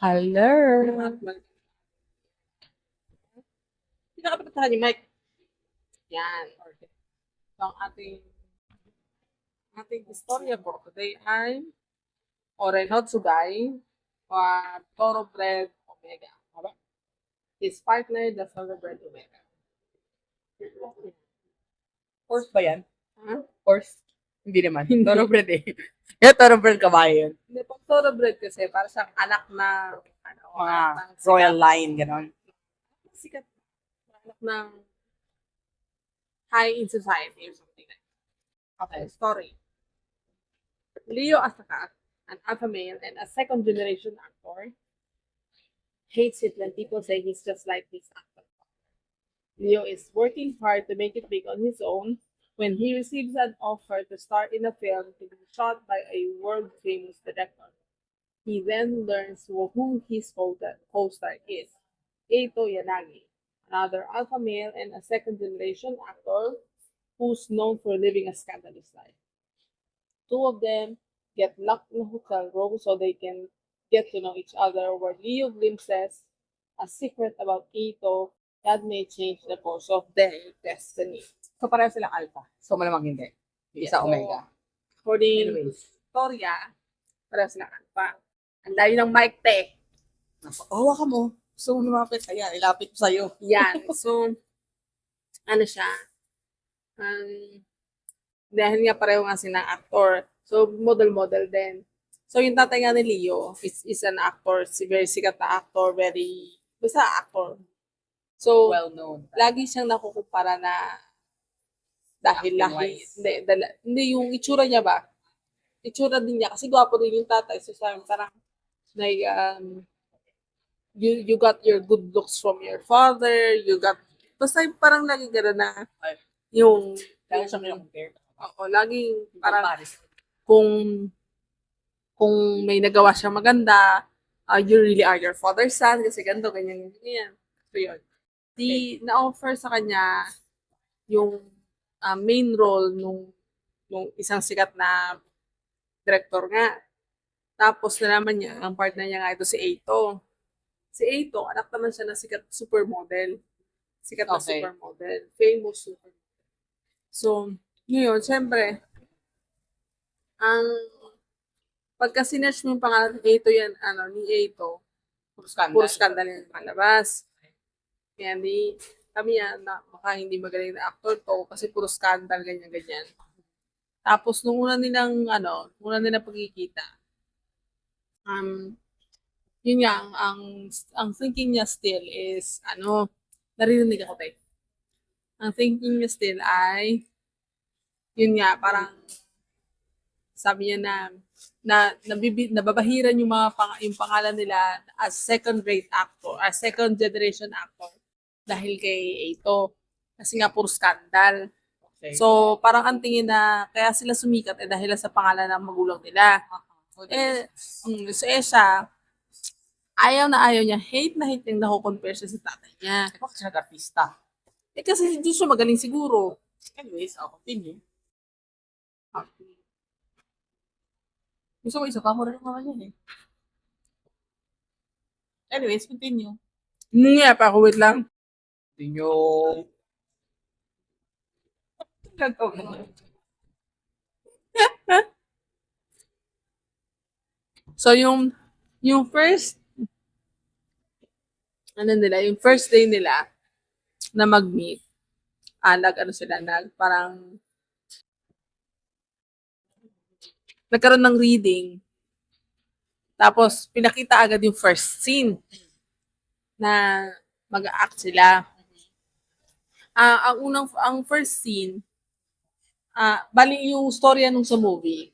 Hello. Pinakapagtahan yung mic. Yan. Okay. So, ang ating istorya po today ay Orenhot Sugay or Thoroughbred Omega. Diba? His partner, the Thoroughbred Omega. Horse ba yan? Ha? Horse? Hindi naman. Hindi. Thoroughbred eh. Yung thoroughbred kabayo yun. Hindi, pag Thoroughbred kasi, para siyang anak na, Mga anak ng royal line, gano'n. sikat. Anak ng high in society or something like that. Okay, story. Leo Asaka, an alpha male and a second generation actor, hates it when people say he's just like his actor. Leo is working hard to make it big on his own when he receives an offer to star in a film to be shot by a world famous director. He then learns who his co-star is, Eito Yanagi, another alpha male and a second generation actor who's known for living a scandalous life. Two of them get locked in a hotel room so they can get to know each other, where Leo glimpses a secret about Ito that may change the course of their destiny. So pareho sila alpha. So malamang hindi. Yung isa So, omega. According Anyways. Victoria, pareho sila alpha. Ang layo ng mic, te. Oh, ka mo. Gusto mo lumapit. Ayan, ilapit ko sa'yo. Yan. So, ano siya? Dahil nga pareho nga sila actor. So, model-model din. So, yung tatay nga ni Leo is an actor, very sikat na actor, basta actor. So, Well known. lagi siyang nakukumpara na dahil lahi, Acting-wise. hindi yung itsura niya ba? Itsura din niya, kasi gwapo din yung tatay. So, sabi, parang, like, you got your good looks from your father, basta yung parang lagi gano'n na, yung, Kaya siya kaya-compare. oo, laging, parang, Paris. kung may nagawa siya maganda, you really are your father's son, kasi ganito, ganyan, ganyan. So, yun. Na-offer sa kanya yung main role nung isang sikat na director nga. Tapos nalaman niya, ang partner niya nga ito si Eito. Si Eito, anak naman siya na sikat supermodel. Sikat na Okay. supermodel. Famous supermodel. So, ngayon, syempre, ang pagka sinerch mo yung pangalan ni Eito yan, ni Eito, puro scandal yung palabas. Kaya kami yan, na baka hindi magaling na actor to, kasi puro scandal, ganyan-ganyan. Tapos, nung una nilang pagkikita, yun nga, ang thinking niya still is, narinig ako tayo. Ang thinking niya still ay, yun nga, parang, sabi niya nababahiran yung yung pangalan nila as second-rate actor, as second-generation actor, dahil kay Eito. Kasi nga, puro scandal. Okay. So, parang ang tingin na kaya sila sumikat dahil sa pangalan ng magulang nila. So siya, ayaw niya, hate na nakukompare siya sa tatay niya. Bakit siya nag-artista? Kasi hindi siya magaling siguro. Anyways, I'll continue. Gusto ko isa pa mo rin naman yan eh. Anyways, continue. Nga pa ako, wait lang. Continue. So, yung first, yung first day nila na mag-meet, parang, nagkaroon ng reading. Tapos, pinakita agad yung first scene na mag-act sila. Ang first scene, bali yung storya nung sa movie,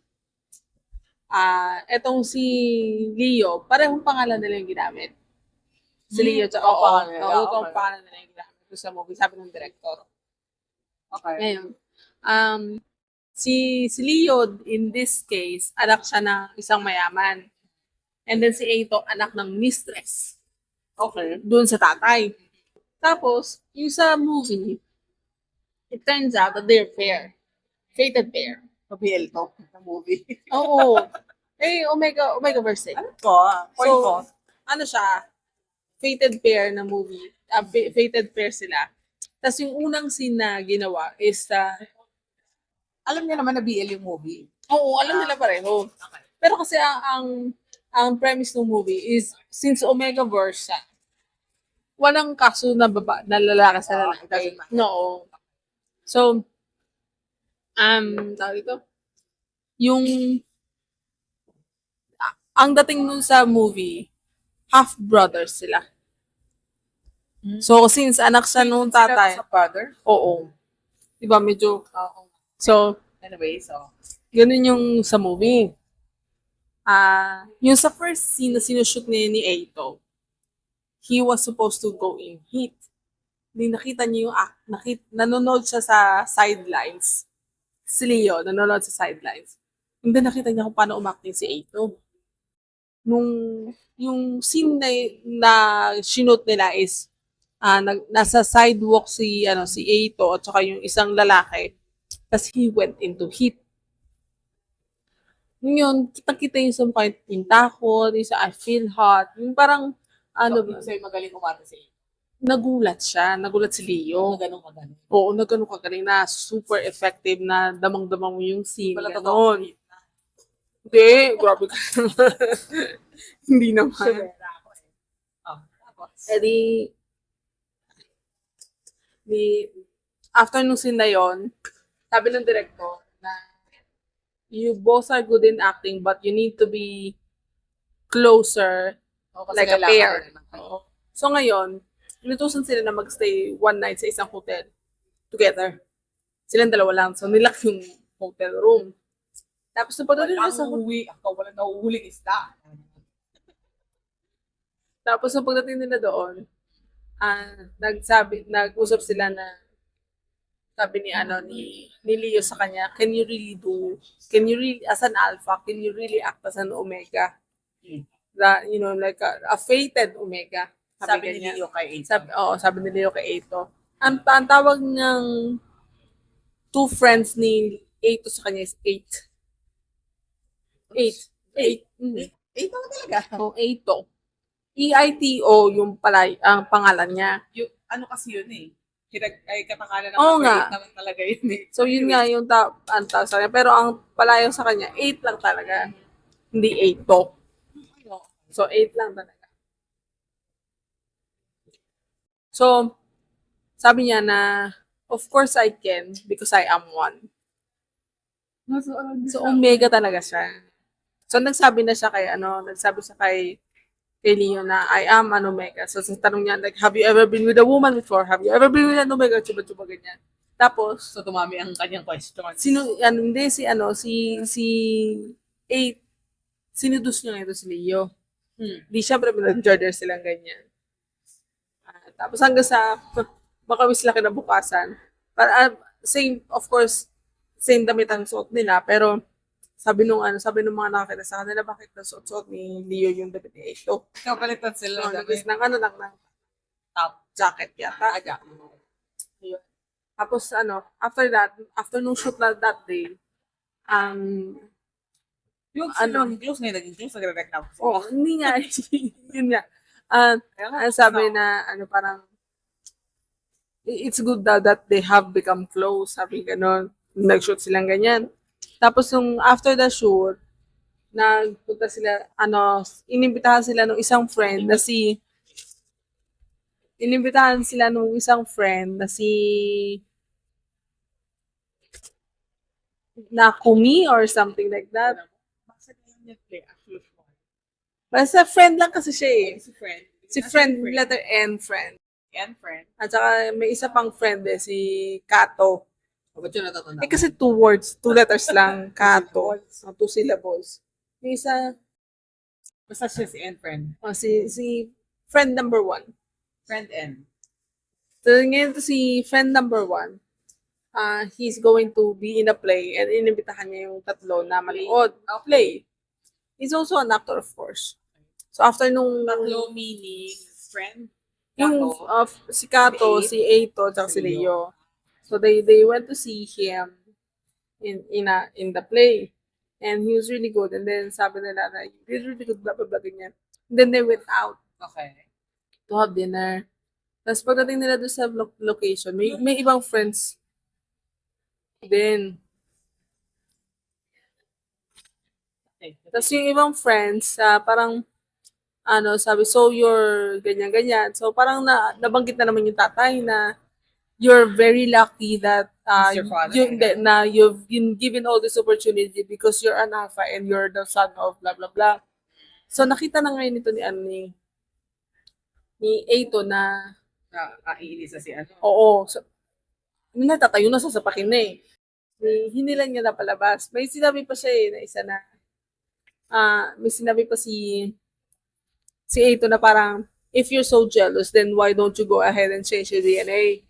etong si Leo, parehong pangalan nila yung ginamit. Si Leo, yung pangalan nila yung ginamit sa movie, sabi ng director. Okay. Ngayon, si Leo, in this case, anak siya ng isang mayaman. And then si Eito, anak ng mistress. Okay. Doon sa tatay. Tapos, yung sa movie, it turns out that they're fair. Fated pair. PBL to, na movie. Oo. Omega verse 6. Ano to? Point ko. ano siya, fated pair na movie. Fated pair sila. Tapos yung unang scene na ginawa is Alam niya naman na BL yung movie. oo, alam nila pareho. Pero kasi ang premise ng movie is since Omega Verse siya, walang kaso na na lalaki sa lalaki. Okay. No. So, tawag ito, yung, ang dating nun sa movie, half-brothers sila. So, since anak siya nung tatay, Sa father? oo. Diba, medyo, Oo. so, Anyway, so. ganun yung sa movie. Yung sa first scene na sinushoot ni Eito, he was supposed to go in heat. Hindi nakita niyo yung nanonood siya sa sidelines. Si Leo, nanonood sa sidelines. Hindi nakita niya kung paano umakting si Eito. Yung scene na shinoot nila is nasa sidewalk si Eito at saka yung isang lalaki. Tapos he went into heat. Yun, kita-kita yung sa point, yung takot, yung sa I feel hot, yung parang, Sa'yo magaling umarte si nagulat siya, nagulat si Leo. Ganun magaling. Oo, na ganun kagaling na super effective na damang-damang mo yung scene. Wala Ganon. totoo. Hindi, grabe ka naman. Hindi naman. Sumera ako eh. Oh, tapos. Eh after nung scene na yun, sabi ng director na you both are good in acting but you need to be closer Oh, kasi like a kailangan pair. rin ng- Oo. So ngayon, inutusan sila na magstay one night sa isang hotel together. Silang dalawa lang. So nilak yung hotel room. Tapos nung pagdating nila sa Wala nahuhuling isda. Tapos nung pagdating nila doon, nag-usap sila na sabi ni Leo sa kanya, can you really, as an alpha, can you really act as an omega? That, like a fated omega. Sabi ni ganyan. Leo kay Ace. Sabi ni Leo kay Eito. Ang tawag ng two friends ni Eito sa kanya is Eight. Eight. Ito talaga. O, Eito. E-I-T-O yung ang pangalan niya. Yung, ano kasi yun eh. Ay katakalan ng Oo number nga. 8 naman talaga yun eh. So, yun nga yung ang tawag sa kanya. Pero ang palayo sa kanya, 8 lang talaga. Hindi 8 So, 8 lang talaga. So, sabi niya na, of course I can because I am one. So, omega talaga siya. So, nagsabi siya kay Leo na I am an omega. So, sa tanong niya, like, have you ever been with a woman before? Have you ever been with an omega? Chuba-chuba ganyan. Tapos, So, tumami ang kanyang question. si 8, sinudus niya ito si Leo. Di syempre, pinag-order silang ganyan. Tapos hanggang sa makawis laki na bukasan. Same, of course, same damit ang suot nila, pero sabi nung mga nakakita sa kanila, bakit nasuot ni Leo yung damit ni Eito? Kapalitan sila ng Nagis ng ng top jacket yata. aga. Yun. Tapos after nung shoot na that day, Yung close ngayon, naging close, nagre-reklamo. hindi nga, yun nga. Sabi na, parang, it's good daw that they have become close, sabi ganon. Nag-shoot silang ganyan. Tapos, after the shoot, nagpunta sila, inimbitahan sila ng isang friend na Nakumi or something like that. Basta friend lang kasi siya eh. Si friend, letter N, friend. And friend. At saka may isa pang friend si Kato. Ba't yun natatanda? Kasi 2 words, 2 letters lang, Kato. 2 syllables. May isa, Basta siya si and friend. si friend number 1. Friend N. So ngayon si friend number 1, he's going to be in a play and inimbitahan niya yung tatlo na manood. Play. He's also an actor, of course. So after nung Tatlo meaning friend. yung si Kato, si Eito, at si Leo. So they went to see him in the play. And he was really good. And then sabi nila na he did really good, blah, blah, blah, ganyan. Then they went out Okay. to have dinner. Tapos pagdating nila doon sa location, may ibang friends din. Tapos yung ibang friends, parang, sabi, so you're ganyan-ganyan. So parang nabanggit na naman yung tatay na you're very lucky that He's your father, na you've been given all this opportunity because you're an alpha and you're the son of blah blah blah. So nakita na ngayon ito ni Eito na Iinis na si ano. oo, so, natatayo na sa sapakin na eh. Hinilan niya na palabas. May sinabi pa siya na isa na may sinabi pa si Eito na parang, if you're so jealous, then why don't you go ahead and change your DNA?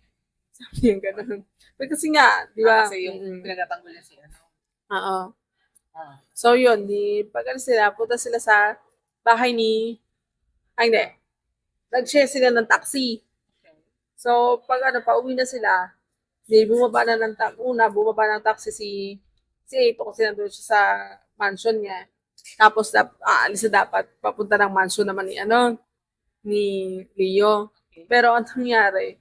Sabi niya ganun. Pero kasi nga, di ba? Kasi yung pinagatanggol niya si ano. Oo. Ah. So yun, pag sila, punta sila sa bahay hindi. Nag-share sila ng taxi. So, pag pauwi na sila, bumaba ng taxi si Eito kasi nandun siya sa mansion niya. Tapos, aalis na dapat, papunta ng mansion naman ni Leo. Pero, ang nangyari,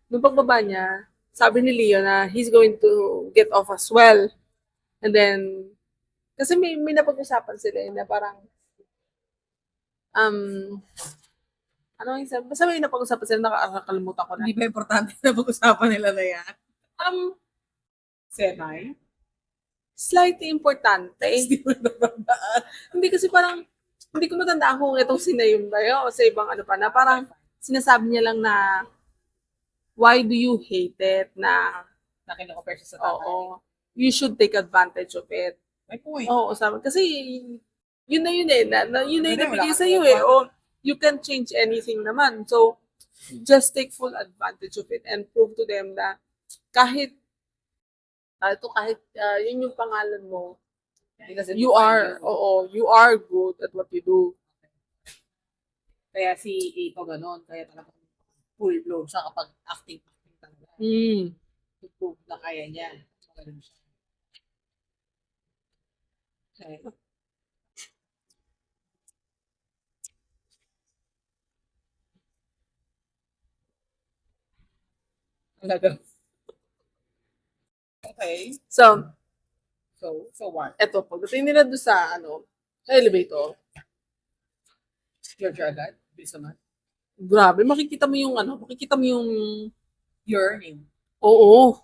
nung pagbaba niya, sabi ni Leo na he's going to get off as well. And then, kasi may napag-usapan sila na parang, ano yung sabi? Basta may napag-usapan sila, nakakalimutan ko na. Hindi ba importante na pag-usapan nila na yan? Senay? Slightly importante. Hindi mo nababaan. Hindi kasi parang, hindi ko matandaan kung itong sinayon ba yun o sa ibang pa na parang sinasabi niya lang na why do you hate it na Nakinakopare siya sa tatay. oo, you should take advantage of it. May point. Oo, sabi. Kasi yun na yun eh. Yun na yung Wala nabigay kang sa'yo eh. O, you can change anything naman. So, just take full advantage of it and prove to them na kahit yun yung pangalan mo, you are good at what you do. Kaya si Ito ganon. Kaya talagang full blown siya kapag acting talaga. To prove na kaya niya. So, ganun siya. Okay. Talaga. Okay. So, So what? eto, pagdating nila doon sa elevator, George agad? Bilis naman. grabe, makikita mo yung Yearning. oo,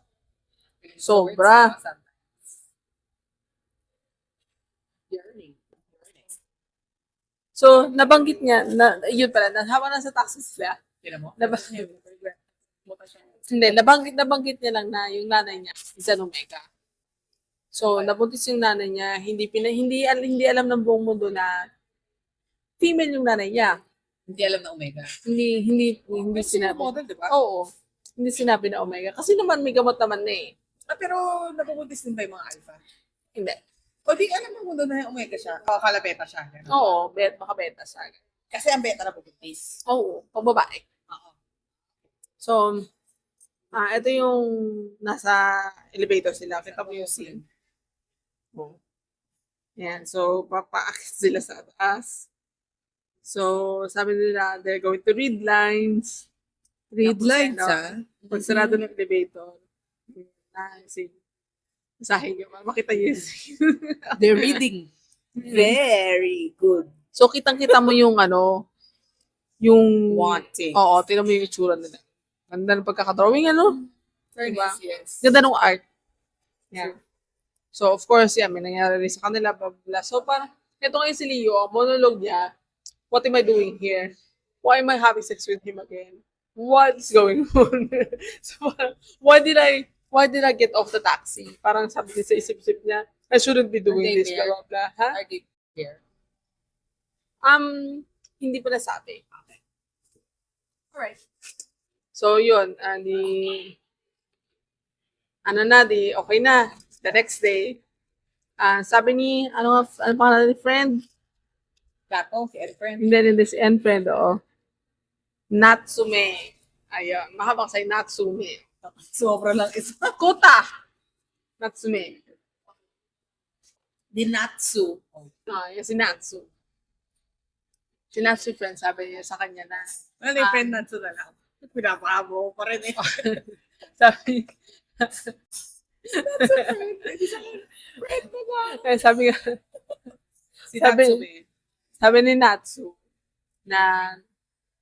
Sobra. Yearning. so, nabanggit niya, yun pala, habang nasa taxi sila, Tignan mo? hindi, nabanggit niya lang na yung nanay niya, isa Omega. So, nabuntis yung nanay niya, hindi alam ng buong mundo na female yung nanay niya. Hindi alam na Omega. Hindi Kasi sinabi. model, di ba? Oo. Hindi sinabi na Omega. Kasi naman may gamot naman na eh. Pero nabubuntis din ba yung mga alpha? Hindi. O di alam ng mundo na yung Omega siya. O kalabeta siya. Ganun. Oo, baka beta siya. Kasi ang beta na bubuntis. Oo, pambabae. Oo. So, ito yung nasa elevator sila. Kita mo yung scene. Yan. So, papaakit sila sa taas. So, sabi nila, they're going to read lines. Read lines, Pag sarado ng elevator, masahin nyo. Makita nyo yung scene. They're reading. Very good. So, kitang-kita mo yung yung Wanting. Oo, tingnan mo yung itsura nila. Ganda ng pagkakadrawing, Very diba? nice, yes. Ganda ng art. Yeah. So, of course, may nangyari rin sa kanila, blah, blah, blah. So, parang, ito ngayon si Leo, ang monologue niya, what am I doing here? Why am I having sex with him again? What's going on? So, parang, why did I get off the taxi? Parang sabi niya sa isip-isip niya, I shouldn't be doing Are they this, there? blah, blah, blah. Ha? Are they here? Hindi pa nasabi. Okay. Alright. So, yun, okay na. The next day, sabi ni, ano pangalan ni friend? Gato, si Ed friend. Hindi si end friend, Natsume. Ayun, mahabang say Natsume. Sobra lang isa. Kota! Natsume. Dinatsu. Yung si Natsu. Si Natsu friend, sabi niya sa kanya na, Ano yung friend na na lang? Pinapakabo pa rin eh. sabi, Friend mo ba? sabi nga, Si Sabi- Natsume. sabi ni Natsu, na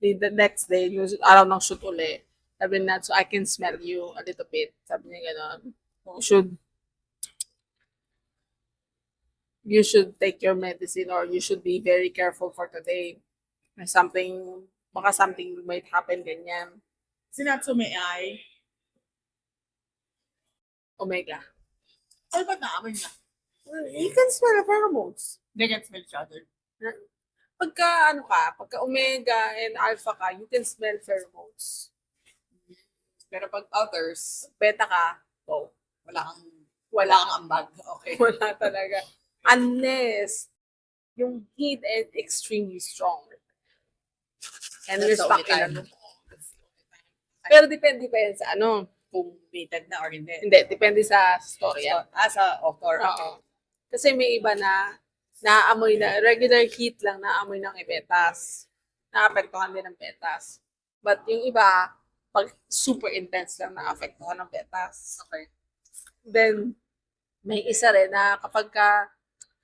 the next day, yung araw ng shoot uli, sabi ni Natsu, I can smell you a little bit. Sabi niya gano'n. You should take your medicine or you should be very careful for today. May something, baka something might happen, ganyan. Si Natsume ay, Omega. ano ba naamoy niya? You can smell the pheromones. They can smell each other. Pagka omega and alpha ka, you can smell pheromones. Pero pag others, Beta ka, oh, wala kang wala ambag. Okay. Wala talaga. Unless yung heat is extremely strong. And That's we're the stuck only time. in Pero depende pa yan sa ano. Kung mated na or hindi. Hindi, depende sa story. So, sa author. Oo. Kasi may iba na naaamoy na, regular heat lang naaamoy ng ibetas. Naapektuhan din ng betas. But yung iba, pag super intense lang naapektuhan ng betas. Okay. Then, may isa rin na kapag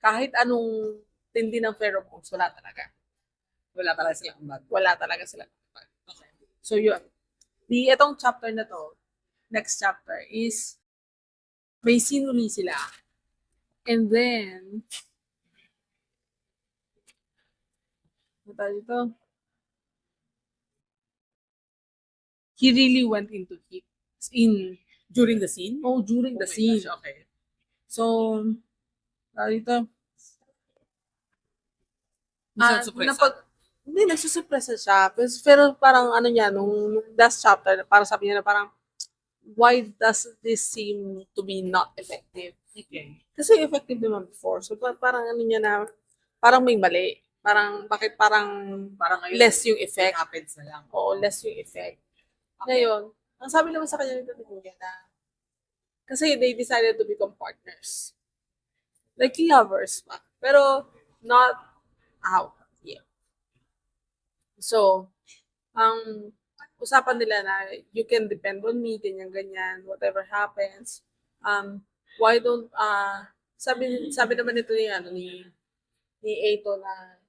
kahit anong tindi ng pheromones, wala talaga. Wala talaga silang ambag. Wala talaga sila. Okay. So, yun. Itong chapter na to, next chapter is, may sinuli sila. And then, ano tawag dito? He really went into heat. During the scene? During the Oh my scene. gosh, okay. So, tawag dito, Nasusurpresa. hindi, nagsusurpresa siya. Pero parang ano niya, nung last chapter, parang sabi niya na parang, why does this seem to be not effective? Okay. Kasi effective naman before. So parang ano niya na, parang may mali. Parang, bakit parang Parang ngayon, less yung it effect? happens na lang. Oo, less yung effect. Ngayon, ang sabi naman sa kanya nito ni Kuya na, kasi they decided to become partners. Like lovers pa. Pero, not out yet. So, ang usapan nila na you can depend on me, ganyan-ganyan, whatever happens. Why don't, sabi naman nito ni Eito na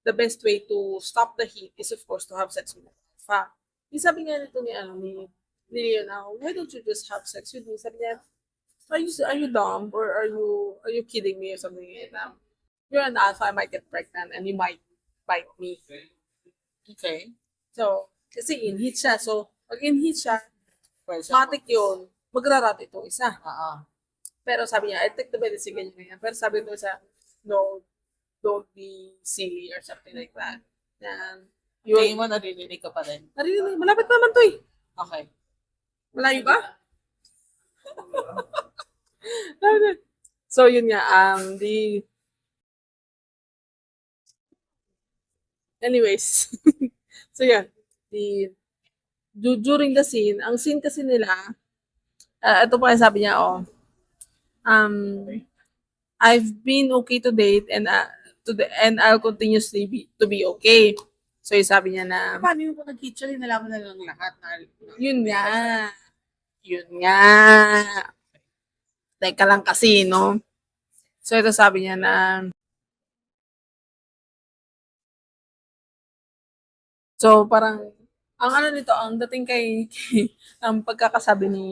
the best way to stop the heat is of course to have sex with Alpha. Yung sabi nga nito ni Leon na, why don't you just have sex with me? Sabi niya, are you dumb or are you kidding me or something like that? You're an alpha, I might get pregnant and you might bite me. Okay. So, kasi in-heat siya. So, pag in-heat siya, Well, matik yun, magrarat itong isa. Pero sabi niya, I take the medicine, ganyan. Pero sabi nito sa, no, don't be silly or something like that. And, Tingin yun, mo, naririnig ka pa rin. narinig, malapit naman to eh. Okay. Malayo ba? So, yun nga, anyways, so yun, during the scene, ang scene kasi nila, ito pa yung sabi niya, I've been okay to date and I'll continuously to be okay. So yung sabi niya na, Paano yung kung nag-hit siya, nalaman na lang lahat na yun nga. Teka lang kasi, no? So ito sabi niya na, so parang, ang ano nito, ang dating ang pagkakasabi ni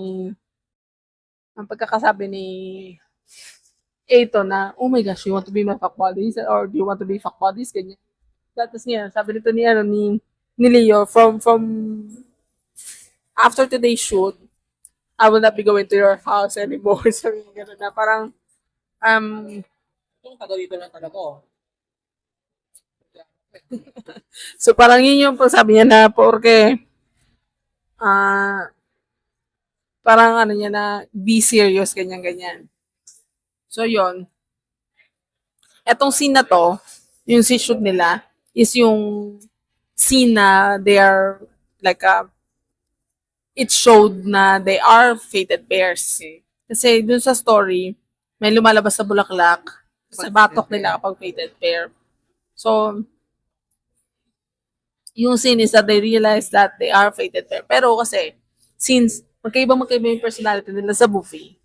Eito na, oh my gosh, you want to be my fuck buddies? Or do you want to be fuck buddies? Ganyan. Tapos niya, sabi nito ni Leo, from after today's shoot, I will not be going to your house anymore. Sabi niya gano'n na, parang, yung taga dito lang talaga ko. so parang yun yung sabi niya na, porque, parang ano niya na, be serious, ganyan-ganyan. So, yun. Etong scene na to, yung scene shoot nila, is yung scene na they are, like, it showed na they are fated pairs. Kasi dun sa story, may lumalabas sa bulaklak, sa batok nila kapag fated pair. So, yung scene is that they realize that they are fated pair. Pero kasi, since magkaiba yung personality nila sa movie,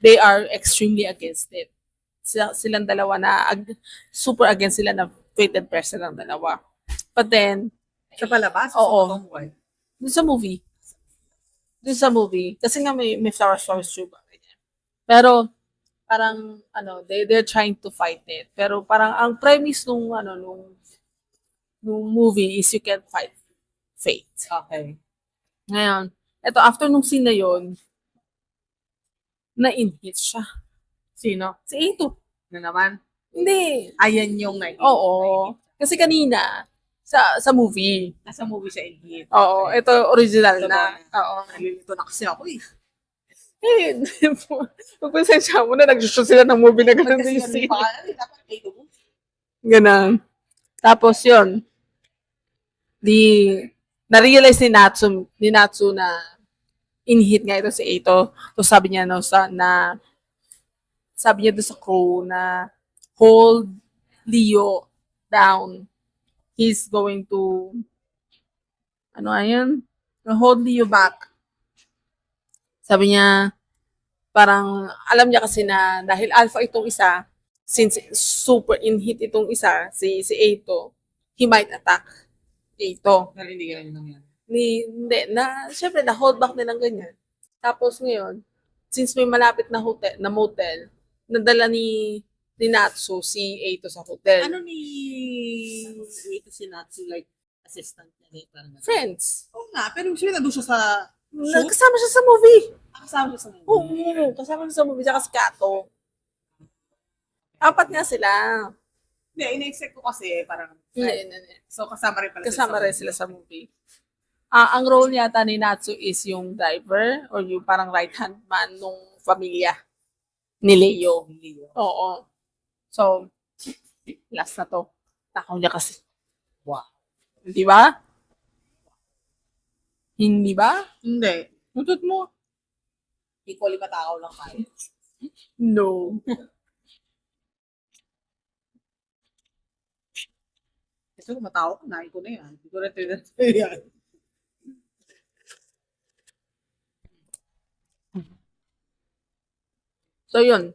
they are extremely against it. Silang dalawa na super against sila na fated pair silang dalawa. But then, Sa palabas? Oo. Sa buhay? dun sa movie, kasi nga may flowers tube. Pero, parang, they're trying to fight it. Pero parang, ang premise nung movie is you can fight fate. Okay. Ngayon, eto, after nung scene na yun, na-inhit siya. Sino? Si Ito. Na naman? Hindi. Ayan yung Oo. Kasi kanina, sa movie. Nasa movie siya in hit. Oo, ito original Ito na. ba? Oo. Nalilito na kasi ako eh. Eh, magpasensya mo na, nag-shoot sila ng movie na ganun Kasi din yung scene. pangalan, dapat kayo mo. Ganun. Tapos yun, na-realize ni Natsu na in-hit nga ito si Eito. So sabi niya sabi niya doon sa crew na hold Leo down. He's going to hold Leo back. Sabi niya, parang alam niya kasi na dahil alpha itong isa, since super in-hit itong isa, si Eito, he might attack Eito. Nalindigan yun yan. Hindi, syempre, na-hold back nilang ganyan. Tapos ngayon, since may malapit na motel, nadala ni Natsu si Eito sa hotel. Ano ito si Natsu, like, assistant niya? Parang Friends. Oo nga, pero siya nandun siya sa shoot? Kasama siya sa movie. Kasama siya sa movie. Oo, kasama siya sa movie. Tsaka si Kato. Apat nga sila. Hindi, ina-expect ko kasi parang, Hindi. so kasama rin pala Kasama rin sila sa movie. Ang role yata ni Natsu is yung driver or yung parang right-hand man nung pamilya ni Leo. Oo. So, last na to. Takaw niya kasi. Wow. Hindi ba? Hindi ba? Hindi. Tutot mo. Equally matakaw lang tayo. No. Kasi kung matakaw, kinain ko na yan. Hindi ko rin tinatay yan. So, yun.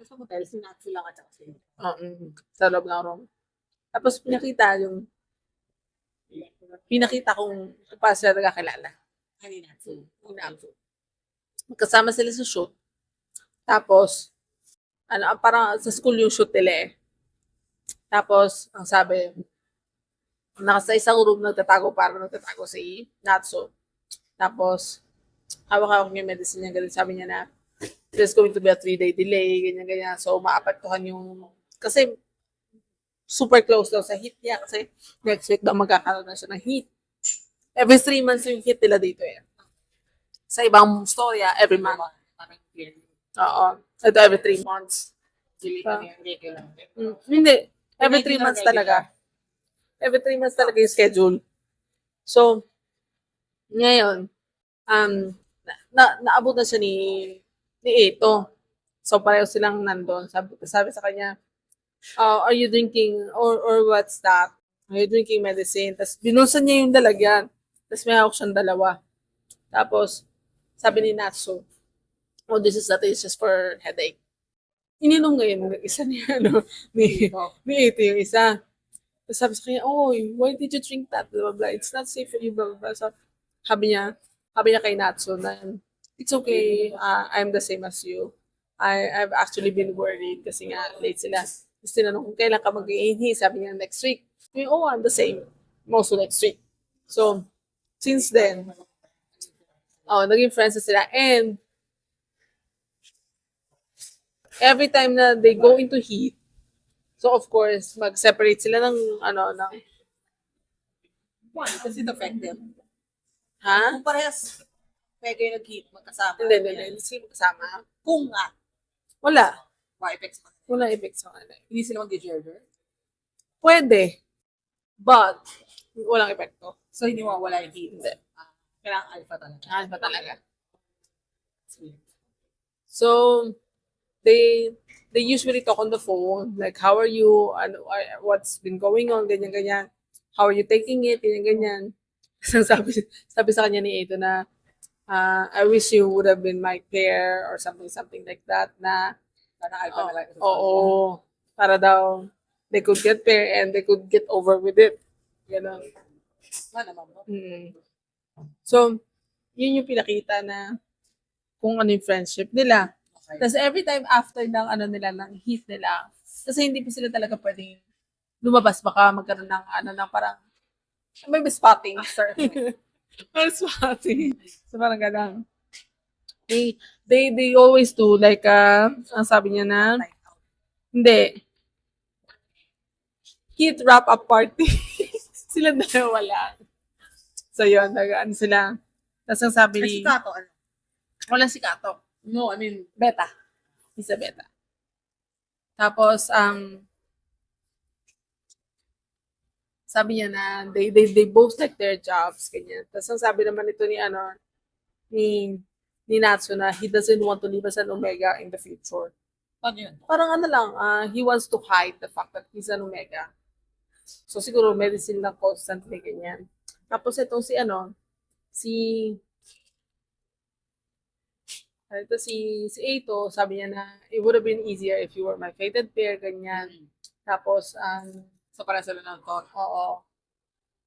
Sa hotel, si Natsu lang at saka si Sa loob ng room. Tapos, pinakita kung paano sila nagkakilala. Ani Natsu. Magkasama sila sa shoot. Tapos, parang sa school yung shoot nila eh. Tapos, ang sabi, sa isang room nagtatago si Natsu. Tapos, hawak-hawak niya yung medicine niya. Ganun, sabi niya na, there's going to be a 3-day delay, ganyan-ganyan. So, maapektuhan yung, kasi, super close daw sa heat niya. Kasi, next week daw magkakaroon na siya ng heat. Every 3 months yung heat nila dito eh. Sa ibang storya, every month. Parang clear. Oo. Ito, every 3 months. Hindi. Every 3 months talaga. Every 3 months talaga yung schedule. So, ngayon, naabot na siya ni Eito. So, pareho silang nandun. Sabi sa kanya, are you drinking, or what's that? Are you drinking medicine? Tapos, binulsan niya yung dalagyan. Tapos, may hawak siyang dalawa. Tapos, sabi ni Natsu, this is just for headache. Ininom ngayon ng isa niya, ni Eito yung isa. Tapos sabi sa kanya, why did you drink that? Blah, blah, blah. It's not safe for you, blah, blah, blah. So, sabi niya kay Natsu na, it's okay, I'm the same as you. I've actually been worried kasi nga late sila. Tapos tinanong kung kailan ka mag-iinhi. Sabi niya, next week. I'm the same. Also next week. So, since then, naging friends na sila. And, every time na they go into heat, so of course, mag-separate sila ng. Why? Does it affect them? Ha? Kung parehas, pwede kayo nag-heat, magkasama. Hindi. Sino kasama? Kung nga, Wala. why effects mo? Wala effect sa kanila. Hindi sila mag-deserver? Pwede. But, walang epekto. So, hindi mawawala yung heat. Hindi. Kailangan alpha talaga. Ano ba talaga? Sweet. So, they usually talk on the phone, like, how are you, and what's been going on, ganyan, ganyan. How are you taking it, ganyan, ganyan. So, sabi sa kanya ni Ito na, I wish you would have been my pair or something like that na, Sana ay pa nila. oo, para daw, they could get pair and they could get over with it. Ganon. Naman mo. Mm. So, yun yung pinakita na kung ano yung friendship nila. Okay. Tapos every time after ng ano nila, ng hit nila, kasi hindi pa sila talaga pwedeng lumabas, baka magkaroon ng ano ng parang, may spotting. May spotting. So parang ganun. They always do like, ang sabi niya na, hindi, hit wrap-up party. Sila dalawa lang. So yun, ano sila. Tapos ang sabi ni, Kasi Kato, ano? wala si Kato. No, I mean, Beta. Isa beta. Tapos, sabi niya na, they both like their jobs, ganyan. Tapos ang sabi naman ito ni, ni Natsu na he doesn't want to leave as an Omega in the future. ano yun? Parang ano lang, he wants to hide the fact that he's an Omega. So siguro medicine lang constantly, ganyan. Tapos itong si Eito, sabi niya na, it would have been easier if you were my fated pair, ganyan. Tapos, So, para sila ng thought. oo.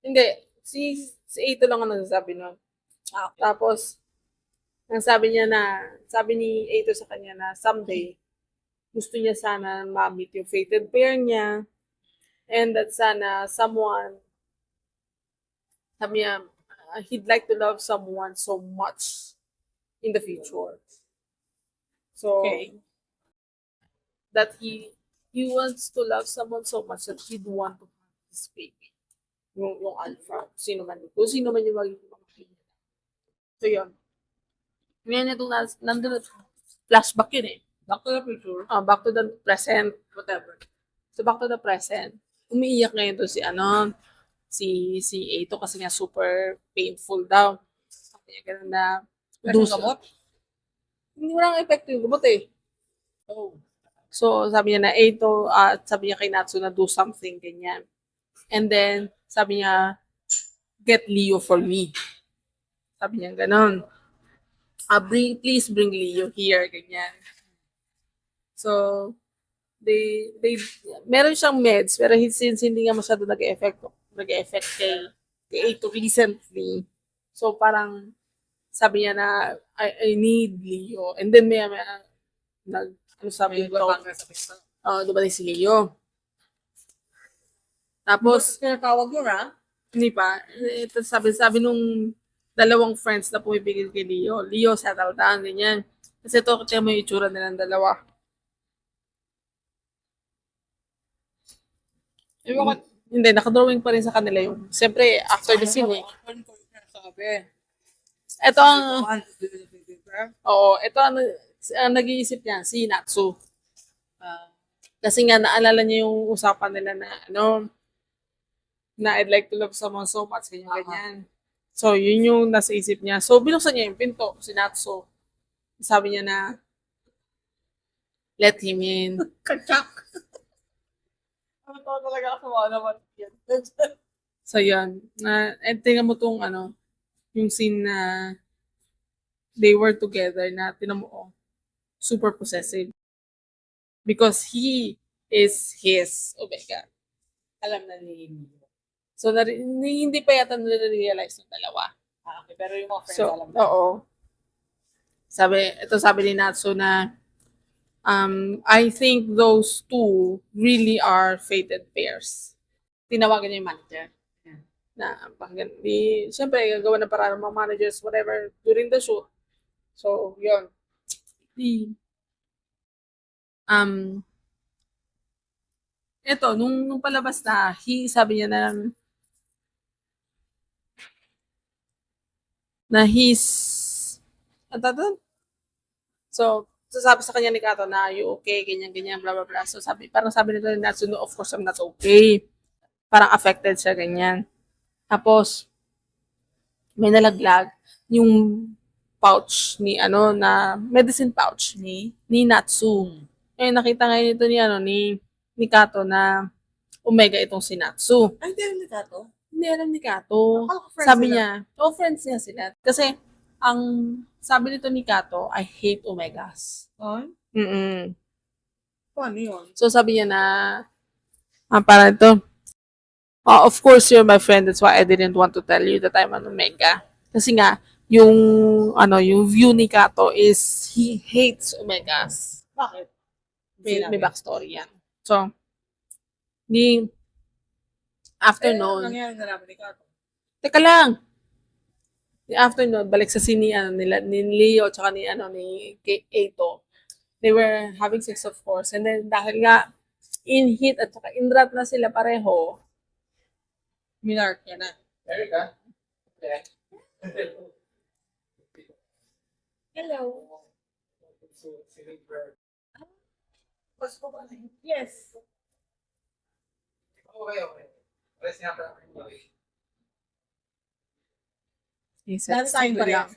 Hindi, si Eito lang ang nagsasabi nun. Okay. Tapos, ang sabi niya na, sabi ni Eito sa kanya na, someday, gusto niya sana ma-meet yung fated pair niya, and that sana someone, sabi niya, he'd like to love someone so much in the future. So, Okay. that he wants to love someone so much that he'd want to have his baby. Yung alpha. Kung sino man yung magiging pamangkin niya. So, yun. Ngayon itong nandun, flashback yun eh. Back to the future. Back to the present. Whatever. So, back to the present. Umiiyak ngayon to si Eito kasi nga super painful daw. Sabi niya ganun na, Kasi gamot? hindi mo lang epekto yung gamot eh. Oh. So, sabi niya na, Eito, sabi niya kay Natsu na do something, ganyan. And then, sabi niya, get Leo for me. Sabi niya, ganon. Please bring Leo here, ganyan. So, meron siyang meds, pero since hindi nga masyado nag-effect kay Eito recently. So, parang, sabi niya na, I need Leo. And then, sabi May ko, babangga sa pista. dumating si Leo. Tapos, Tinatawag mo na? hindi pa. Ito sabi nung dalawang friends na pumipigil kay Leo, settle down, ganyan. Kasi ito, kaya mo yung itsura nilang dalawa. Hindi, nakadrawing pa rin sa kanila yung, siyempre, after the scene eh. Sabi. Ito ang, ito ang nag-iisip niya, si Natsu. Kasi nga, naalala niya yung usapan nila na, na I'd like to love someone so much, ganyan. So, yun yung nasa isip niya. So, binuksan niya yung pinto, si Natsu. Sabi niya na, let him in. Kachak! Ano talaga ako naman yan? So, yun. And tingnan mo tong, yung scene na they were together na, tinan mo, super possessive. Because he is his Omega. Alam na ni Leo. So, hindi pa yata nare-realize ng dalawa. Okay, pero yung mga friends So, alam na. oo. Sabi ni Natsu na, I think those two really are fated pairs. Tinawagan niya yung manager. Na, siyempre, gagawa ng parang mga managers, whatever, during the shoot. So, yun. Ito, nung palabas na, sabi niya na he's, so, sabi sa kanya ni Kato na, are you okay, ganyan, blah, blah, blah. So, parang sabi nito ni Natsu, no, of course, I'm not okay. Parang affected siya, ganyan. Tapos, may nalaglag, yung pouch ni na medicine pouch ni Natsu. Eh nakita ngayon ito ni Kato na Omega itong si Natsu. Ay, hindi rin to. Hindi alam ni Kato. Akala ko friends Sabi sila. niya, friends niya sila. Kasi ang sabi nito ni Kato, I hate Omegas. Ay, Mm. paano yun? So sabi niya na para ito. Of course, you're my friend. That's why I didn't want to tell you that I'm an Omega. Kasi nga, yung view ni Kato is he hates Omegas. Bakit? May backstory yan. So, afternoon, Nangyari na namin ni Kato. teka lang. The afternoon, balik sa scene ni Leo tsaka ni Eito. They were having sex, of course. And then, dahil nga, in heat at saka in drought na sila pareho, Minark niya na. Erica? Hello. Yes. Okay. Press nga pa. Dahil tayong pareho.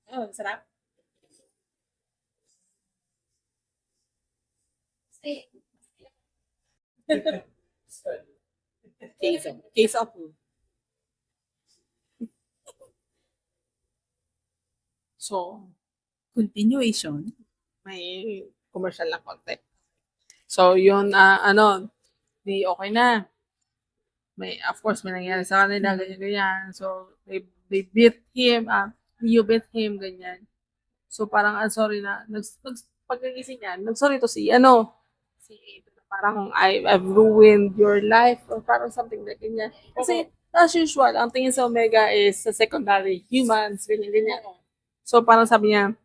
Oh, sarap. Case approved. So, Continuation. may commercial na konti. So, yun, di okay na. Of course, may nangyari sa kanila, ganyan. So, they beat him, Leo beat him, ganyan. So, parang, sorry na, pagkagising niya, nag-sorry to si Aiden, parang, I've ruined your life, or parang something like ganyan. Kasi, as usual, ang tingin sa Omega is sa secondary humans, ganyan. So, parang sabi niya,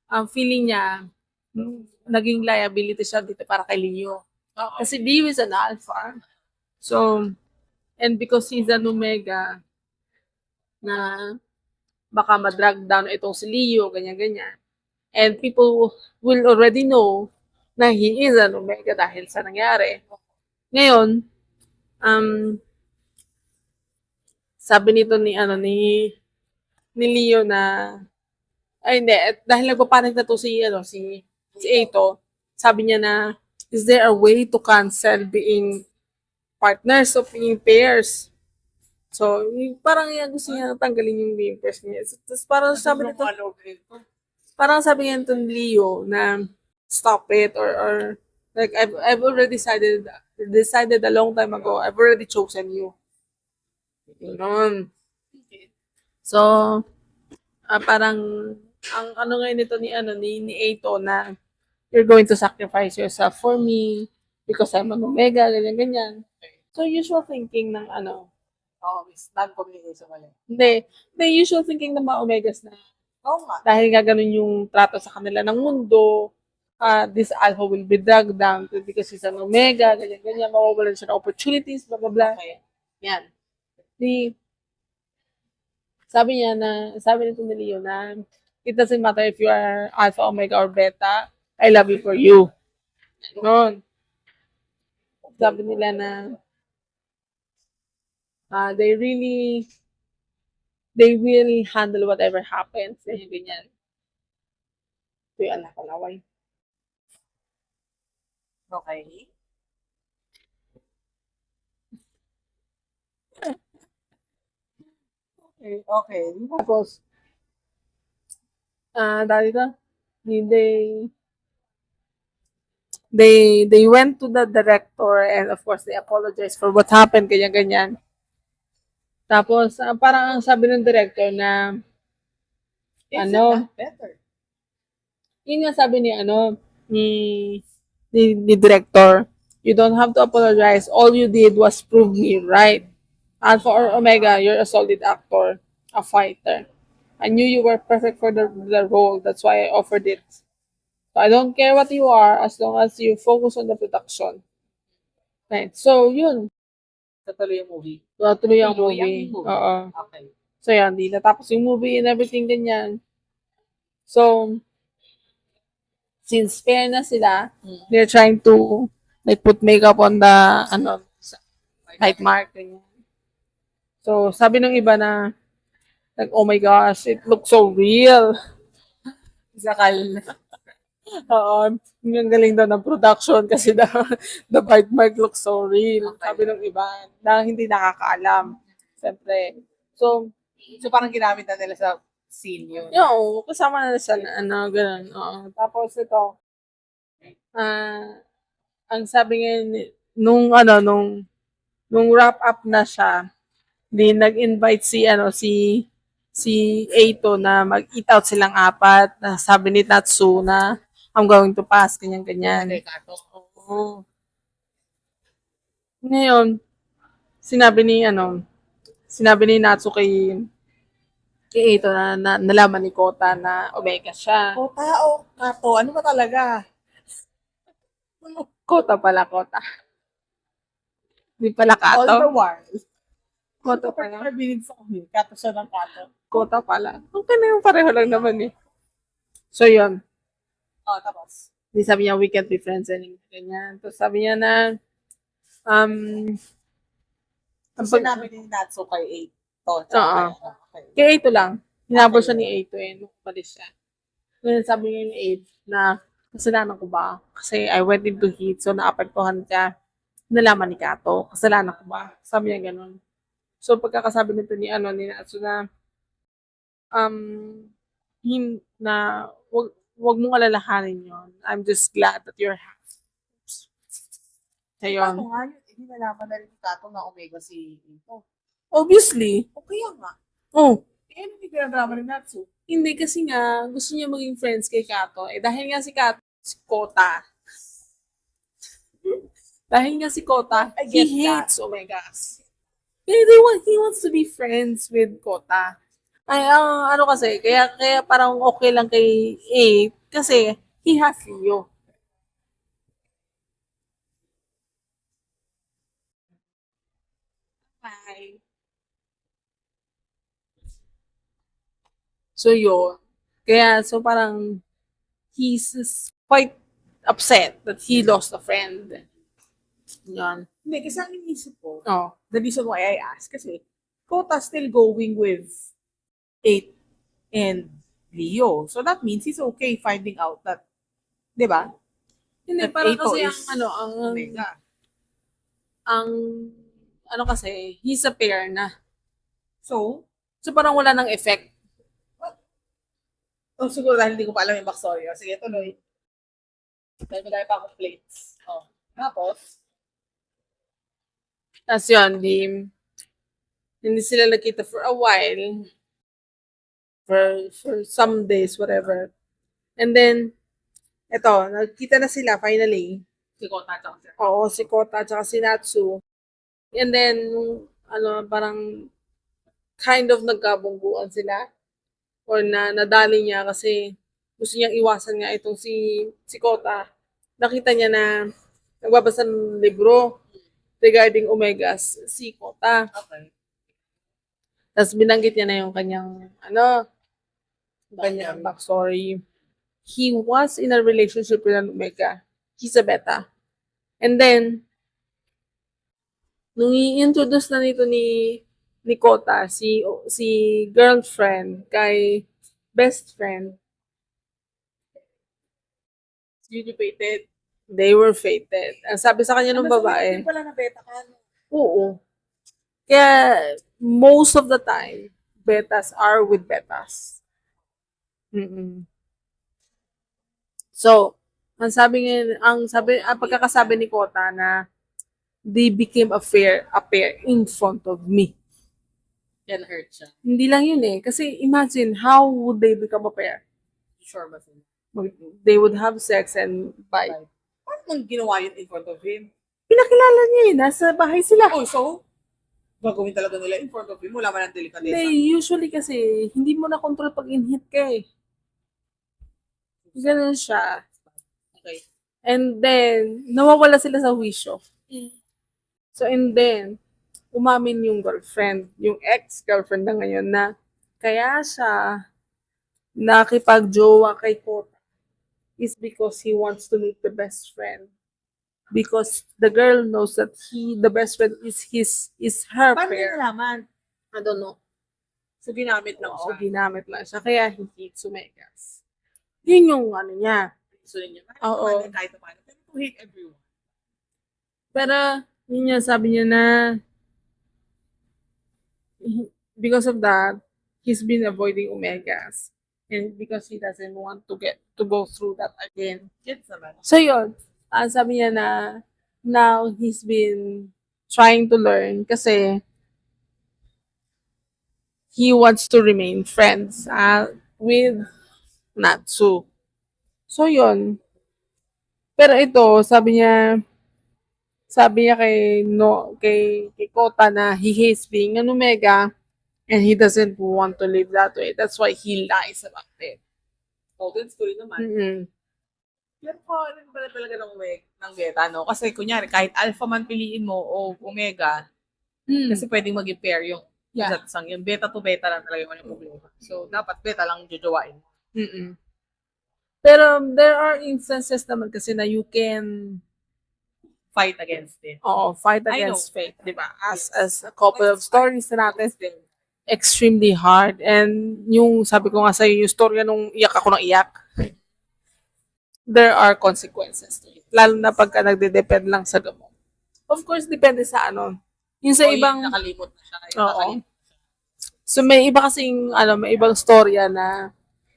ang feeling niya, naging liability siya dito para kay Leo. Kasi Leo is an alpha. So, and because he's an Omega, na baka ma-drag down itong si Leo, ganyan-ganyan. And people will already know na he is an Omega dahil sa nangyari. Ngayon, sabi nito ni Leo na ay hindi, dahil nagpapanik na to si Eito, sabi niya na, is there a way to cancel being partners of being pairs? So, parang gusto niya tanggalin yung being pairs niya. Tapos parang sabi nito, parang sabi niya ni Leo na stop it or like I've already decided a long time ago. I've already chosen you. Yun. So, parang ang ngayon nito ni Eito na you're going to sacrifice yourself for me because I'm an Omega, ganyan. So, usual thinking ng It's non-communication wala. hindi, the usual thinking ng mga Omegas na Oo nga. dahil nga ganun yung trato sa kanila ng mundo, this alpha will be dragged down because he's an Omega, ganyan, mawawalan siya ng opportunities, blah, blah, blah. Okay. Yan. Sabi nito ni Leo na, it doesn't matter if you are alpha, omega, or beta, I love you for you. Noon. Sabi nila na, they will handle whatever happens. Ganyan. Ito yung anak ko laway. Okay. Okay. Tapos, dahil ka, they went to the director and of course they apologized for what happened, ganyan. Tapos, parang ang sabi ng director na, It's not better. yun nga sabi ni director, you don't have to apologize. All you did was prove me right. Alpha or Omega, you're a solid actor, a fighter. I knew you were perfect for the role. That's why I offered it. So I don't care what you are as long as you focus on the production. Right. So, yun. Tutuloy yung movie. Tuloy ang Tuloy ang movie. movie. Oo. Okay. So, yan. Di natapos yung movie and everything ganyan. So, since pair na sila, they're trying to like put makeup on the bite mark. Ganyan. So, sabi ng iba na, like, oh my gosh, it looks so real. Sakal. Oo, yung galing daw ng production kasi the bite mark looks so real. Sabi ng iba na hindi nakakaalam. Siyempre. So, So parang ginamit na nila sa scene yun. yun, kasama na sa ano, ganun. Oo. Tapos ito, ang sabi ngayon, nung wrap up na siya, di nag-invite si Eito na mag-eat out silang apat. Na sabi ni Natsu na, I'm going to pass, ganyan-ganyan. Kay Kato. Oo. Ngayon, sinabi ni Natsu kay Eito na nalaman ni Kota na Omega siya. Kota o Kato? Ano ba talaga? Kota pala, Kota. Hindi pala All the Kato. while. Kota For pala. 5 minutes ako eh. Kato siya ng Kato. Kota pala. Okay na yung pareho lang naman eh. So, yun. Oh, tapos. Di sabi niya, we can't be friends anymore. Ganyan. Tapos sabi niya na, So, sinabi ni Natsu kay 8. Oo. Okay. kay Eito lang. Hinabol siya ni Eito eh, nung umalis siya. Ngayon sabi niya ni Eito na, kasalanan ko ba? Kasi I went into heat, so naapektuhan ka. Nalaman ni Kato, kasalanan ko ba? Sabi niya ganun. So pagkakasabi nito ni Natsu na, wag mong alalahanin yon. I'm just glad that you're happy. Ayun. Paano nga yun? Hindi nalaman na rin ni Kato na Omega si Ito. Obviously. O kaya nga. Oh, Eh, ano yung drama ni Natsu? hindi kasi nga, gusto niya maging friends kay Kato. Eh, dahil nga si Kota. Dahil nga si Kota, I he get that. hates Omegas. He wants to be friends with Kota. Ay, ano kasi, kaya parang okay lang kay A kasi he has Leo. Bye. So, yun. Kaya, so parang he's quite upset that he lost a friend. Yan. Hindi, kasi ang inisip ko, Oh. the reason why I asked, kasi Kota still going with 8 and Leo. So that means he's okay finding out that, di ba? Hindi, That parang Eito kasi is Omega. ang, ano kasi, he's a pair na. So, So, parang wala nang effect. oh, siguro dahil hindi ko pa alam yung backstory. O, sige, tuloy. Dahil madami pa akong plates. Oh. Tapos, Tapos yun, hindi sila nakita for a while. For some days, whatever. And then, eto, nagkita na sila finally. si Kota at si Oo, si Kota at si Natsu. And then, parang kind of nagkabungguan sila. Or nadali niya kasi gusto niyang iwasan nga itong si Kota. Nakita niya na nagbabasa ng libro regarding Omegas, si Kota. Okay. Tapos binanggit niya na yung kanyang, kanyang backstory. He was in a relationship with an Omega. He's a beta. And then, nung i-introduce na nito ni Kota, si girlfriend kay best friend, Yun yung fated. they were fated. Ang sabi sa kanya ng babae, Hindi pala na beta ka. No? oo. Kaya, most of the time, betas are with betas. Mm-mm. So, ang pagkakasabi ni Kota na they became a pair in front of me. Yan hurt siya. Hindi lang yun eh. Kasi imagine, how would they become a pair? Sure ba sila? They would have sex and bite. Paano mong ginawa yun in front of him? Pinakilala niya eh. Nasa bahay sila. Oh, so, gagawin talaga nila in front of him. Wala man ang delikadesa. They usually kasi, hindi mo na control pag in-hit ka eh. Ganun siya. Okay. And then, nawawala sila sa wisyo. So, and then, umamin yung girlfriend, yung ex-girlfriend na ngayon na kaya siya nakipag-jowa kay Kota is because he wants to meet the best friend. Because the girl knows that the best friend is her Paano niya pair. nalaman? I don't know. So, ginamit lang Oo, siya. ginamit lang siya. Kaya he hates Omegas. Yun yung ano niya. So, yun yun. Oo. Kahit paano. Pero to hate everyone. Pero, yun niya, sabi niya na, because of that, he's been avoiding Omegas. And because he doesn't want to go through that again. Gets naman. So yun, sabi niya na now he's been trying to learn kasi he wants to remain friends with Natsu. So yun. Pero ito, sabi niya kay no kay Kota na he hates being an Omega and he doesn't want to live that way. That's why he lies about it. Golden story naman. Mm-mm. Pero ano pala talaga ng beta, no? Kasi kunyari, kahit alpha man piliin mo o omega, kasi pwedeng maging pair yung Yeah. isa't isang. Yung beta to beta lang talaga yung problema. So, dapat beta lang jojowain. Mm-mm. Pero there are instances naman kasi na you can Fight against it. fight I against know. fate, di ba? As a couple of stories na natin, extremely hard. And yung sabi ko nga sa'yo, yung storya nung iyak ako ng iyak, there are consequences to it. Lalo na pagka nagde-depend lang sa gamot. Of course, depende sa ano. Yung sa O, ibang, yung nakalimot na siya. Yung Oo. nakalimot. so may iba kasing, may ibang storya na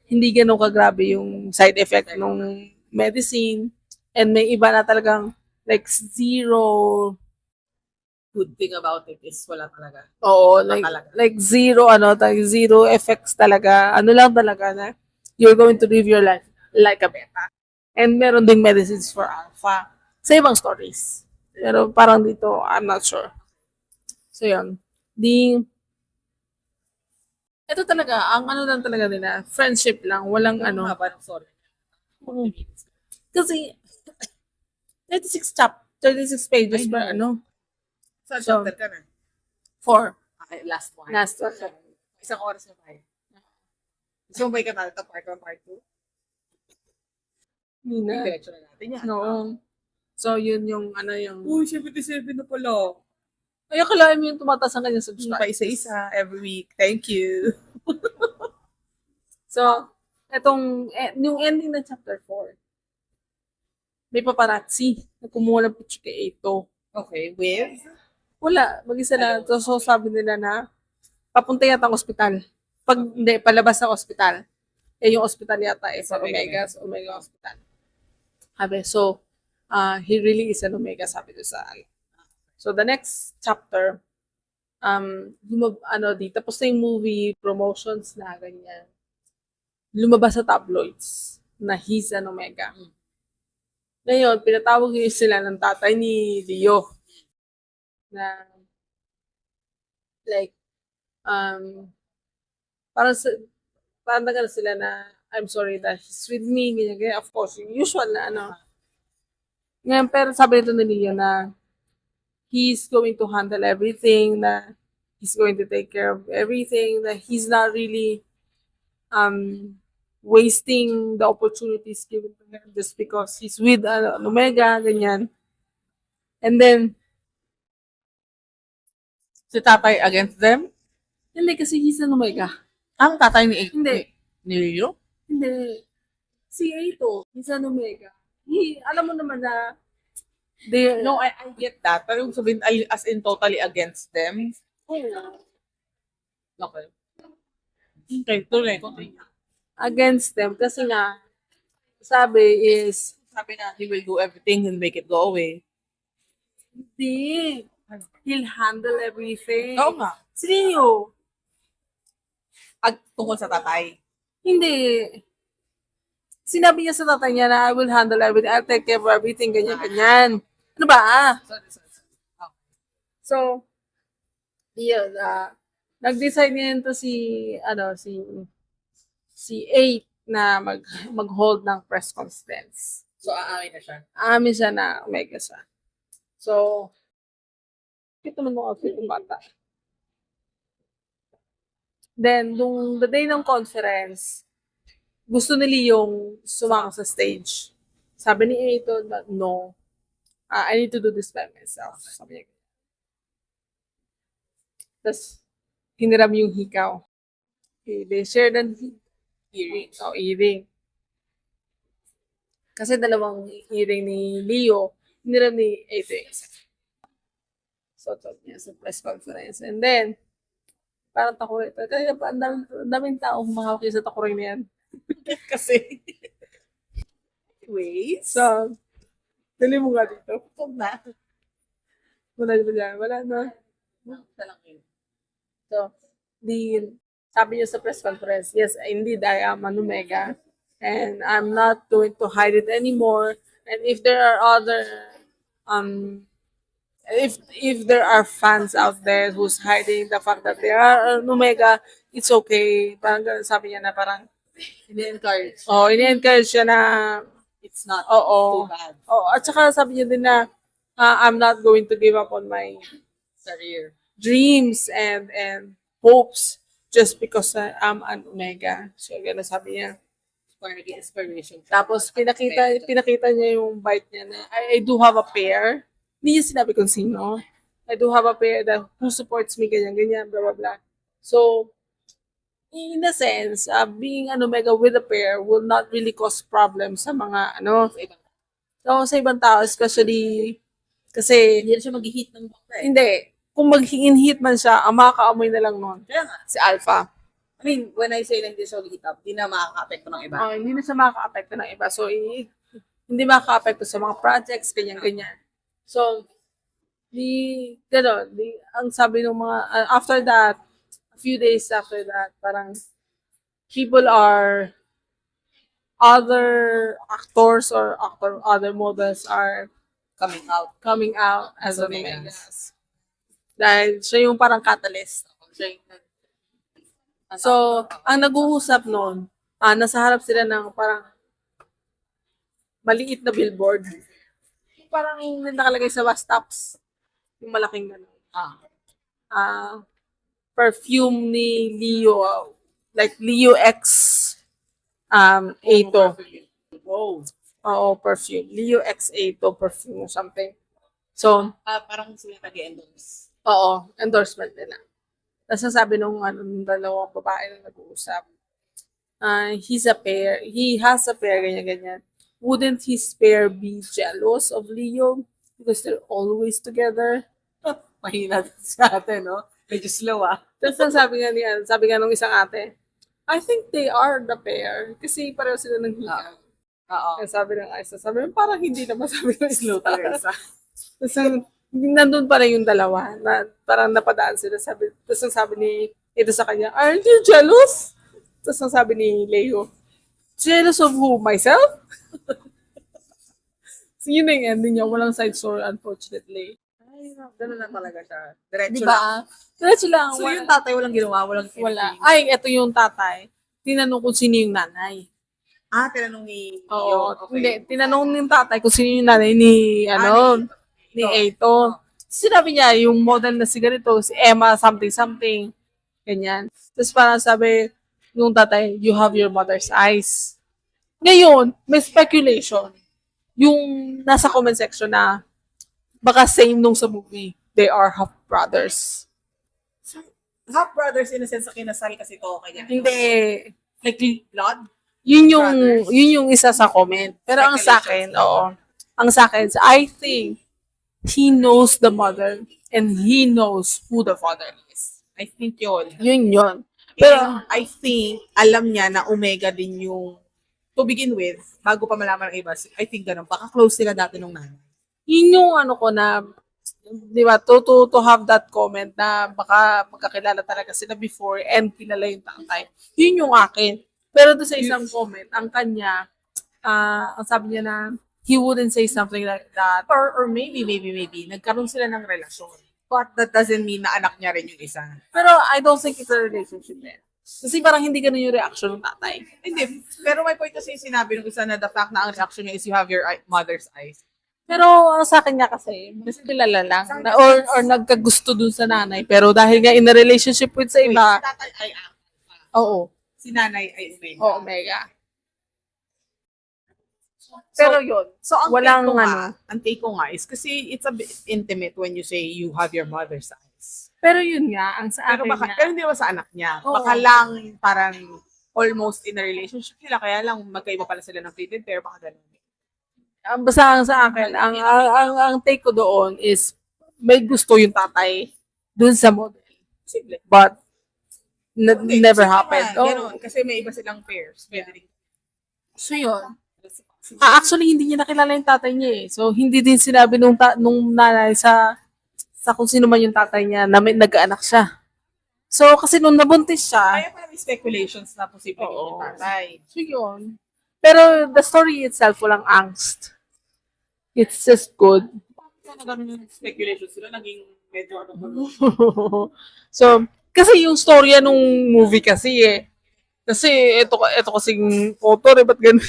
hindi ganun kagrabe yung side effect ng medicine. And may iba na talagang like zero. Good thing about it is wala talaga. Oo, Wala talaga. like zero effects talaga. Ano lang talaga na you're going to live your life like a beta. And meron ding medicines for alpha. Sa ibang stories. Pero parang dito, I'm not sure. So, yun. Ito talaga, ang ano lang talaga nila, friendship lang, walang Ano? ano. Haba ng story. Kasi, 36 pages I per know. ano, Sa So, chapter ka na. 4. Okay, last one. Last one. Isang oras na tayo. Gusto mo ba ikatalo ito part 1, part 2? Hindi na. Diretso na natin yan. No. So, yun yung ano yung... Uy, 77 na pala. Ay, akalain mo yung tumataas ang kanyang Pa subscribe. isa-isa every week. Thank you. So, yung ending ng chapter 4, may paparazzi na kumuha ng picture kay Eito. Okay, with? Wala, mag-isa na. So, sabi nila na, papunta yata ang ospital. Pag hindi, palabas ng ospital. Yung ospital yata sa Omega Hospital. Sabi, so, he really is an Omega, sabi ko sa So, the next chapter, tapos na yung movie, promotions na, ganyan. Lumabas sa tabloids na he's an Omega. Ngayon, pinatawag yun sila ng tatay ni Leo. Na, like, parang nagal sila na, I'm sorry that he's with me, ganyan. Of course, yung usual na ano. Ngayon, pero sabi nito ni Leo na, he's going to handle everything, na he's going to take care of everything, that he's not really wasting the opportunities given to him just because he's with Omega, ganyan. And then, Si tatay against them? hindi kasi he's an Omega. Ang tatay ni Hindi. Ni Leo? Hindi. Si Eito, he's an Omega. Alam mo naman na, No, I get that. Pero yung sabihin, as in totally against them? Okay. Okay, tuloy. against them kasi nga, sabi is, Sabi na, he will do everything, he'll make it go away. hindi. He'll handle everything. Oo nga. Si Leo, Tungkol sa tatay. hindi. Sinabi niya sa tatay niya na I will handle everything, I'll take care of everything, ganyan. Ano ba? Sorry. So, yun, nag-decide niya to si 8 na mag-hold ng press conference. So, aamin na siya. Amin siya na Omega siya. So, kita naman mo outfit ng bata. Then, the day ng conference, gusto ni Leong sumama sa stage. Sabi ni Eito na, no, I need to do this by myself. Sabi niya. Tapos, hiniram yung hikaw. Okay, they shared an earring. Oh, earring. Kasi dalawang earring ni Leo, hiniram ni Ito yung isa. So, talk niya sa press conference. And then, parang takore. Kaya pa, ang daming tao humahawak sa takore na yan. Kasi, anyways, So, dali mo nga dito. huwag na. Wala ba dyan? Wala na. Isa lang yun. So, sabi niya sa press conference, yes, indeed, I am an Omega. And I'm not going to hide it anymore. And if there are other, if there are fans out there who's hiding the fact that they are an Omega, it's okay. Parang ganun, sabi niya na parang, Ini-encourage. ini-encourage siya na, It's not oo. too bad. At saka sabi niya din na, I'm not going to give up on my Career. dreams and hopes just because I'm an Omega. So, gano'n sabi niya. For the inspiration. Tapos, pinakita niya yung bite niya na, I do have a pair. Hindi niya sinabi kung sino. I do have a pair that who supports me, ganyan, blah, blah, blah. So, in a sense, being an Omega with a pair will not really cause problems sa mga, sa ibang tao, especially, kasi, Hindi na siya mag-hit ng baka eh. hindi, kung mag-hit man siya, ang makakaamoy na lang nun, Kaya nga. si Alpha. I mean, when I say na hindi siya mag-hit up, hindi na makaka-apekto ng iba. Hindi na siya makaka-apekto ng iba. So, hindi makaka-apekto sa mga projects, ganyan-ganyan. So, ang sabi ng mga, after that, a few days after that, parang, other actors or other models are Coming out. as As Omegas. Dahil siya yung parang catalyst. Siya yung So, ang nag-uusap noon, nasa harap sila ng parang maliit na billboard. Parang nakalagay sa bus stops. Yung malaking gano'n. Perfume ni Leo. Like Leo X Ato. Wow. Oo, perfume. Leo X Ato perfume or something. So, Parang sila nag-endorse. oo, endorsement nila. Tapos sabi nung dalawang babae na nag-uusap, he has a pair, ganyan-ganyan. Wouldn't his pair be jealous of Leo? Because they're always together. Mahina sa atin, no? Medyo slow, Tapos sabi nga nung isang ate, I think they are the pair. Kasi pareho sila ng hika. Oo. Kaya sabi ng isa, parang hindi naman sabi ng Slow talaga isa. Tapos nandun pa rin yung dalawa na parang napadaan sila. Tapos ang sabi ito sa kanya, aren't you jealous? Tapos ang sabi ni Leo, jealous of who? Myself? So yun na yung ending niya. Walang side story, unfortunately. Ay, gano'n lang talaga siya. Diretso lang. Diba? Diretso lang. So yung tatay walang ginawa, walang Wala. anything. Ay, eto yung tatay. Tinanong kung sino yung nanay. Tinanong ni Oo. okay. Hindi, tinanong ng tatay kung sino yung nanay ni ni Ato. Sinabi niya, yung model na si ganito, si Emma something. Ganyan. Tapos parang sabi nung tatay, you have your mother's eyes. Ngayon, may speculation. Yung nasa comment section na baka same nung sa movie. They are half brothers. Half brothers in a sense na kinasal kasi to kanya. Hindi. Like blood? Yun yung isa sa comment. Pero ang sa akin, oo. Ang sa akin, I think he knows the mother and he knows who the father is. I think yun. Yun. Pero I think alam niya na Omega din yung to begin with, bago pa malaman ng iba, I think ganun. Baka close sila dati nung nanay. Yun yung ko na, di ba, to have that comment na baka magkakilala talaga sila before and kilala yung tatay. Yun yung akin. Pero doon sa isang comment, ang kanya, ang sabi niya na, he wouldn't say something like that. Or maybe, nagkaroon sila ng relasyon. But that doesn't mean na anak niya rin yung isa. Pero I don't think it's a relationship there. Kasi parang hindi ganun yung reaction ng tatay. Hindi. Pero may point kasi yung sinabi ng isa na the fact na ang reaction niya is you have your mother's eyes. Pero ang sa akin niya kasi, mas kilala lang. Or nagkagusto dun sa nanay. Pero dahil nga in a relationship with sa iba, Si tatay ay oo. si nanay ay Omega. Oo, Omega. Pero yun. So, walang ang take ko nga is kasi it's a bit intimate when you say you have your mother's eyes. Pero yun nga, ang sa Pero akin baka, nga, pero hindi naman sa anak niya. Oo. Baka lang parang almost in a relationship sila, kaya lang magkaiba pala sila ng fated pair, baka ganun. basta ang sa akin, ang take ko doon is, may gusto yung tatay dun sa model. Posible. But, Hindi, never posible happened. naman, Oh. ganun. Kasi may iba silang pairs. Pwede rin. So yun. Actually, hindi niya nakilala yung tatay niya eh. So, hindi din sinabi nung nanay sa kung sino man yung tatay niya na may nag-aanak siya. So, kasi nung nabuntis siya, Kaya parang may speculations na posible Oo. yung tatay. so yun. Pero the story itself, walang angst. It's just good. Kaya ganun yung speculations sila, naging medyo ano. So, kasi yung storya nung movie kasi eh. Kasi ito kasing author eh, ba't ganun?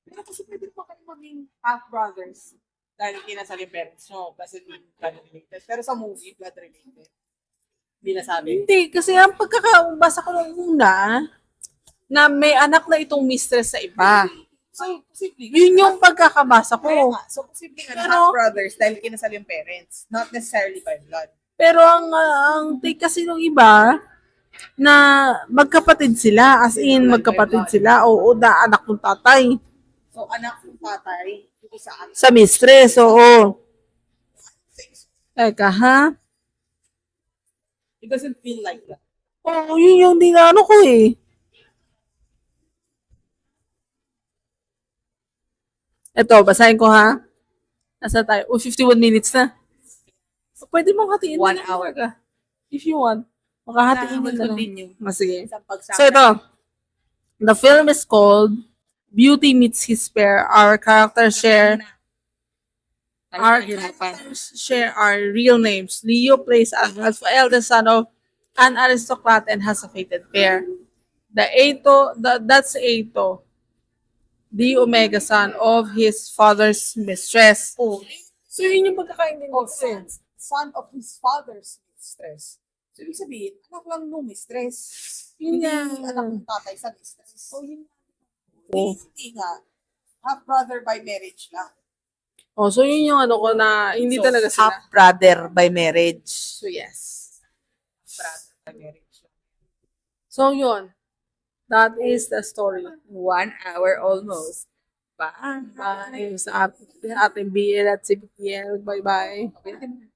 Pero kasi pwede naman kayo maging half-brothers dahil kinasal yung parents nyo kasi hindi blood related. Pero sa movie, blood related. Hindi nasabi. Hindi, kasi ang pagkakabasa ko nung una, na may anak na itong mistress sa iba. So, posible. Yun yung pagkakabasa Kaya ko. nga, so posible nga Pero- half-brothers dahil kinasal yung parents. Not necessarily by blood. Pero ang take kasi nung iba, na magkapatid sila, as in magkapatid sila, oo, na anak ng tatay. So, anak ng tatay, yung isa anak. Sa mistress, oo. Eka, ha? It doesn't feel like that. Oo, yun yung dinano ko eh. Ito, basahin ko ha. Nasa tayo? 51 minutes na. So, pwede mong hatiin 1 na lang hour. talaga. If you want. Makahatiin We'll na lang. continue. Sige. Isang pagsama. So ito, the film is called Beauty Meets His Pair. Our characters share our real names. Leo plays an eldest son of an aristocrat and has a fated pair. That's Ato, the Omega son of his father's mistress. Oh, So yun yung pagkakaintindi of ko. son of his father's mistress. So, ibig sabihin, anak lang nung mistress. Yun Hindi nga. anak ng tatay sa mistress. So, yun. Oh. Hindi nga. Half-brother by marriage lang. Oh, so yun yung ano ko na hindi So, talaga sila. Half-brother by marriage. So yes. Brother by marriage lang. So yun. That is the story. 1 hour almost. Bye. Sa ating BL at CBPL. Bye-bye. Okay.